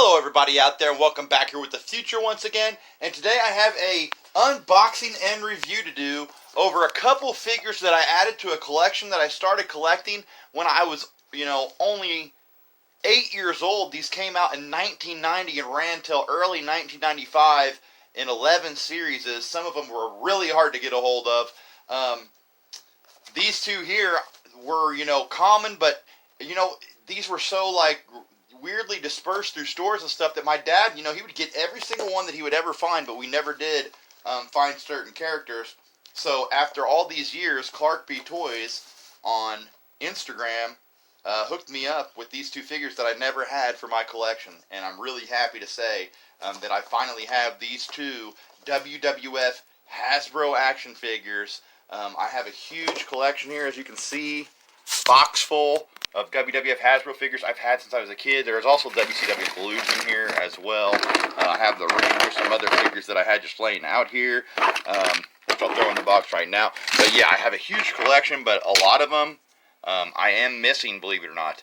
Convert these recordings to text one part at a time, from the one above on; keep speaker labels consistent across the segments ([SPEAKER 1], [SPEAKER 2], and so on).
[SPEAKER 1] Hello everybody out there, and welcome back here with the future once again. And today I have a unboxing and review to do over a couple figures that I added to a collection that I started collecting when I was, only 8 years old. These came out in 1990 and ran till early 1995 in 11 series. Some of them were really hard to get a hold of. These two here were, common, but, these were so, weirdly dispersed through stores and stuff that my dad, he would get every single one that he would ever find, but we never did find certain characters. So after all these years, Clark B. Toys on Instagram hooked me up with these two figures that I never had for my collection, and I'm really happy to say that I finally have these two WWF Hasbro action figures. I have a huge collection here, as you can see, box full of WWF Hasbro figures I've had since I was a kid. There's also WCW Blues in here as well. I have the ring. There's some other figures that I had just laying out here, which I'll throw in the box right now. But yeah, I have a huge collection, but a lot of them I am missing, believe it or not.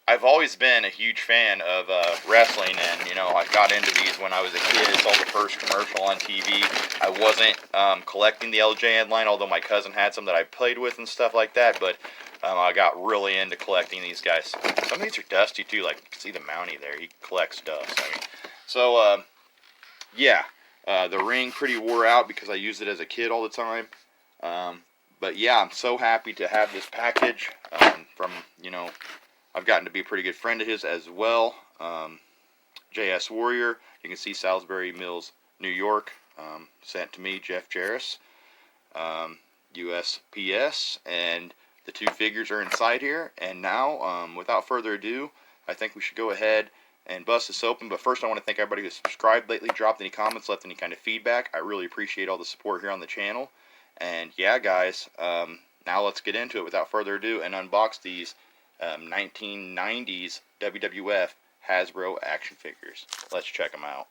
[SPEAKER 1] I've always been a huge fan of wrestling, and I got into these when I was a kid. Saw the first commercial on TV. I wasn't collecting the LJN line, although my cousin had some that I played with and stuff like that, but I got really into collecting these guys. Some of these are dusty too, like you can see the Mountie there. He collects dust. Yeah, the ring pretty wore out because I used it as a kid all the time. But yeah, I'm so happy to have this package from, I've gotten to be a pretty good friend of his as well. JS Warrior, you can see Salisbury Mills, New York, sent to me, Jeff Jarris, USPS, and the two figures are inside here. And now, without further ado, I think we should go ahead and bust this open. But first, I want to thank everybody who's subscribed lately, dropped any comments, left any kind of feedback. I really appreciate all the support here on the channel. And yeah, guys, now let's get into it without further ado and unbox these 1990s WWF Hasbro action figures. Let's check them out.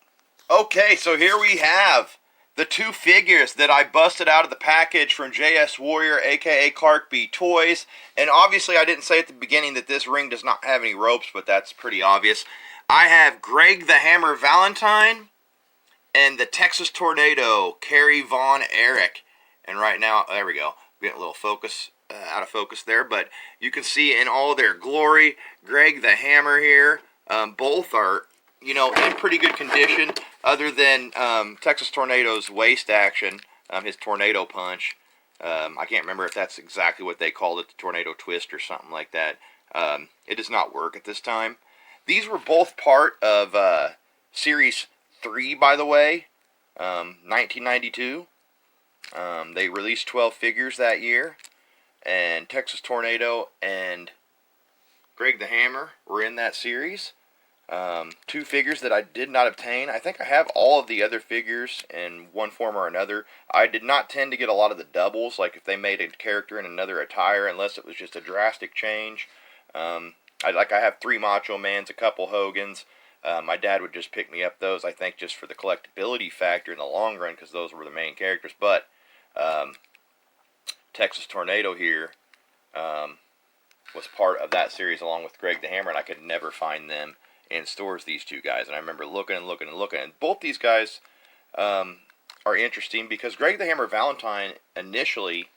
[SPEAKER 1] Okay, so here we have the two figures that I busted out of the package from JS Warrior, aka Clark B. Toys. And obviously I didn't say at the beginning that this ring does not have any ropes, but that's pretty obvious. I have Greg the Hammer Valentine and the Texas Tornado, Kerry Von Erich. And right now, there we go, getting a little focus, out of focus there, but you can see in all their glory, Greg the Hammer here. Both are, in pretty good condition, other than Texas Tornado's waist action, his tornado punch. I can't remember if that's exactly what they called it, the tornado twist or something like that. It does not work at this time. These were both part of Series 3, by the way, 1992. They released 12 figures that year, and Texas Tornado and Greg the Hammer were in that series. Two figures that I did not obtain. I think I have all of the other figures in one form or another. I did not tend to get a lot of the doubles, like if they made a character in another attire, unless it was just a drastic change. I have 3 Macho Mans, a couple Hogans. My dad would just pick me up those, I think, just for the collectability factor in the long run, because those were the main characters. But Texas Tornado here was part of that series along with Greg the Hammer, and I could never find them in stores, these two guys. And I remember looking and looking and looking, and both these guys are interesting because Greg the Hammer Valentine initially,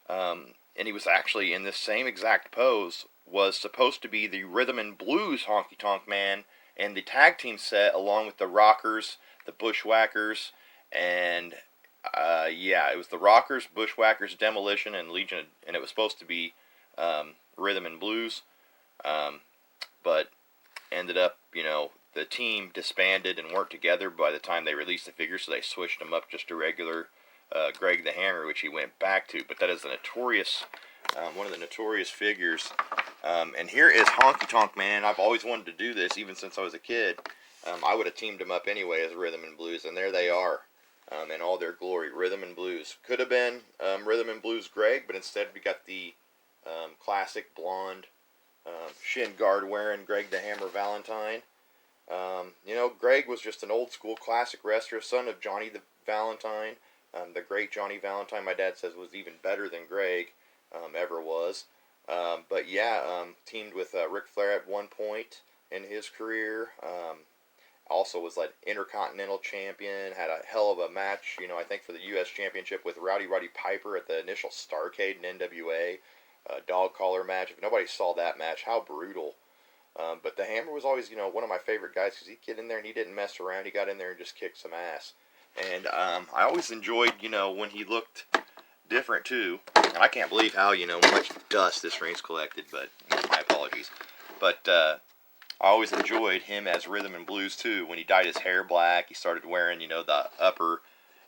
[SPEAKER 1] and he was actually in this same exact pose, was supposed to be the Rhythm and Blues Honky Tonk Man and the tag team set, along with the Rockers, the Bushwhackers, and yeah, it was the Rockers, Bushwhackers, Demolition, and Legion, and it was supposed to be Rhythm and Blues, but ended up, the team disbanded and weren't together by the time they released the figure, so they switched them up just to regular Greg the Hammer, which he went back to. But that is a notorious, one of the notorious figures. And here is Honky Tonk Man. I've always wanted to do this, even since I was a kid. I would have teamed them up anyway as Rhythm and Blues, and there they are, in all their glory, Rhythm and Blues. Could have been Rhythm and Blues Greg, but instead we got the classic blonde, shin guard wearing Greg the Hammer Valentine. Greg was just an old school classic wrestler, son of Johnny the Valentine. The great Johnny Valentine, my dad says, was even better than Greg ever was. But yeah, teamed with Ric Flair at one point. in his career. Also was like Intercontinental Champion. Had a hell of a match, I think for the U.S. Championship with Roddy Piper at the initial Starrcade in NWA. Dog collar match. If nobody saw that match, how brutal. But the Hammer was always, one of my favorite guys because he'd get in there and he didn't mess around. He got in there and just kicked some ass. And I always enjoyed, when he looked different too. And I can't believe how, much dust this ring's collected, but my apologies. But I always enjoyed him as Rhythm and Blues too. When he dyed his hair black, he started wearing, the upper,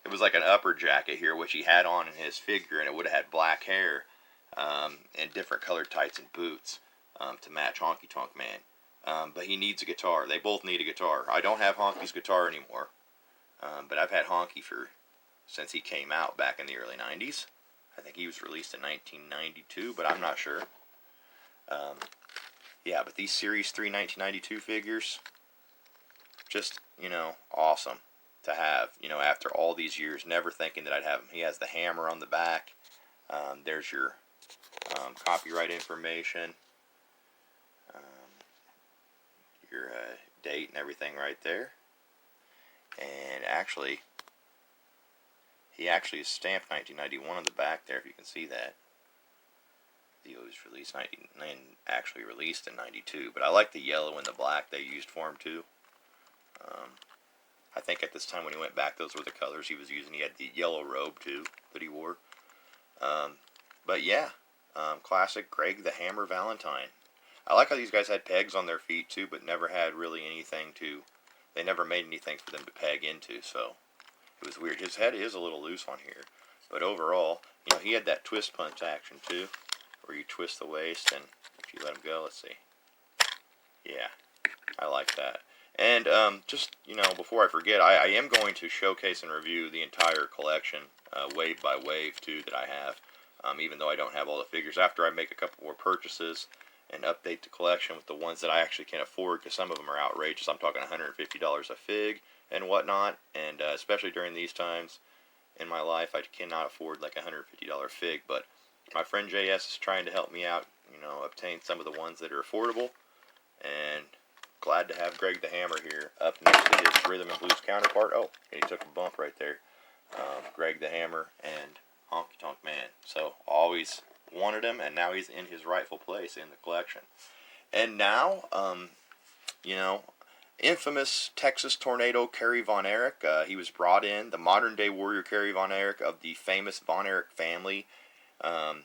[SPEAKER 1] it was like an upper jacket here, which he had on in his figure, and it would have had black hair and different colored tights and boots to match Honky Tonk Man. But he needs a guitar. They both need a guitar. I don't have Honky's guitar anymore, but I've had Honky since he came out back in the early 90s. I think he was released in 1992, but I'm not sure. Yeah, but these Series 3 1992 figures, just, awesome to have, after all these years, never thinking that I'd have him. He has the hammer on the back. There's your copyright information, your date and everything right there. And actually, he actually is stamped 1991 on the back there, if you can see that. He was released actually released in 92, but I like the yellow and the black they used for him too. I think at this time when he went back, those were the colors he was using. He had the yellow robe too that he wore. But yeah, classic Greg the Hammer Valentine. I like how these guys had pegs on their feet too, but never had really anything they never made anything for them to peg into, so it was weird. His head is a little loose on here, but overall, he had that twist punch action too, where you twist the waist and if you let him go, let's see. Yeah, I like that. And just, before I forget, I am going to showcase and review the entire collection, wave by wave too, that I have, even though I don't have all the figures. After I make a couple more purchases and update the collection with the ones that I actually can afford, because some of them are outrageous. I'm talking $150 a fig and whatnot, and especially during these times in my life, I cannot afford like a $150 fig, but my friend JS is trying to help me out, obtain some of the ones that are affordable, and glad to have Greg the Hammer here up next to his Rhythm and Blues counterpart. Oh, and he took a bump right there. Greg the Hammer and Honky Tonk Man. So always wanted him, and now he's in his rightful place in the collection. And now, infamous Texas Tornado Kerry Von Erich. He was brought in, the modern-day warrior Kerry Von Erich of the famous Von Erich family.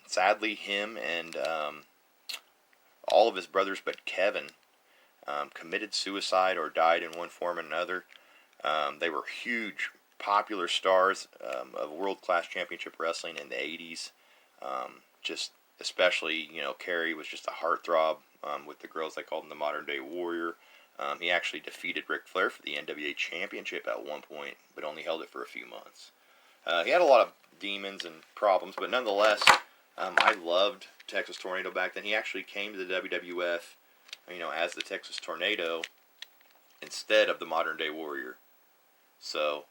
[SPEAKER 1] Sadly, him and all of his brothers but Kevin committed suicide or died in one form or another. They were huge, popular stars of world-class championship wrestling in the 80s. Just especially, Kerry was just a heartthrob with the girls. They called him the modern-day warrior. He actually defeated Ric Flair for the NWA Championship at one point, but only held it for a few months. He had a lot of demons and problems, but nonetheless, I loved Texas Tornado back then. He actually came to the WWF, as the Texas Tornado instead of the modern-day warrior. So,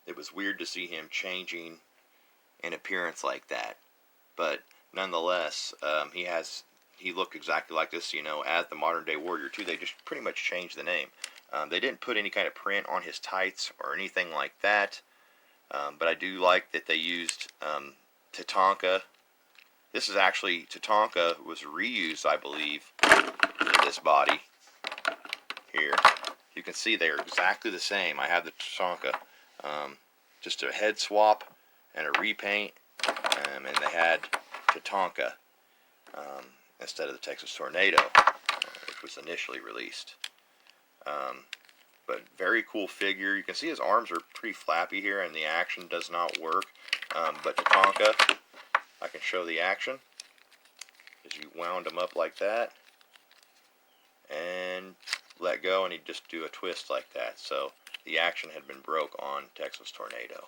[SPEAKER 1] it was weird to see him changing in appearance like that. But nonetheless, he looked exactly like this, as the modern-day warrior too. They just pretty much changed the name. They didn't put any kind of print on his tights or anything like that. But I do like that they used Tatanka. This is actually, Tatanka was reused, I believe, in this body here. You can see they are exactly the same. I have the Tatanka. Just a head swap and a repaint. And they had Tatanka instead of the Texas Tornado, which was initially released. But very cool figure. You can see his arms are pretty flappy here, and the action does not work. But Tatanka, I can show the action. As you wound him up like that, and let go, and he'd just do a twist like that. So the action had been broke on Texas Tornado.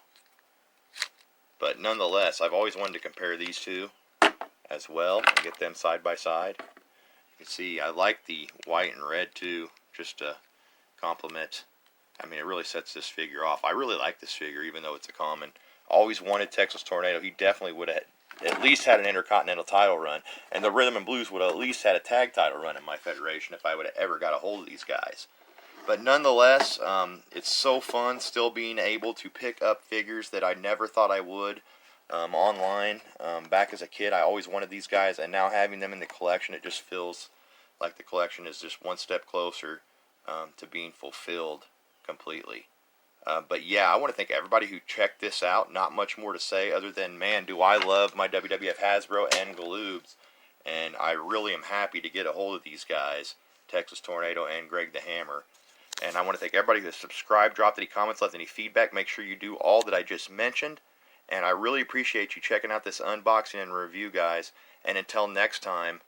[SPEAKER 1] But nonetheless, I've always wanted to compare these two as well and get them side by side. You can see I like the white and red too, just to complement. I mean, it really sets this figure off. I really like this figure, even though it's a common. Always wanted Texas Tornado. He definitely would have at least had an Intercontinental title run, and the Rhythm and Blues would have at least had a tag title run in my federation if I would have ever got a hold of these guys. But nonetheless, it's so fun still being able to pick up figures that I never thought I would online. Back as a kid, I always wanted these guys, and now having them in the collection, it just feels like the collection is just one step closer to being fulfilled completely. But yeah, I want to thank everybody who checked this out. Not much more to say other than, man, do I love my WWF Hasbro and Galoobs. And I really am happy to get a hold of these guys, Texas Tornado and Greg the Hammer. And I want to thank everybody who has subscribed, dropped any comments, left any feedback. Make sure you do all that I just mentioned. And I really appreciate you checking out this unboxing and review, guys. And until next time,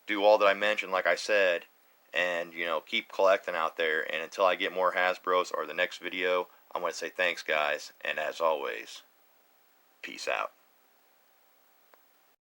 [SPEAKER 1] do all that I mentioned, like I said. And, you know, keep collecting out there. And until I get more Hasbros or the next video, I want to say thanks, guys, and as always, peace out.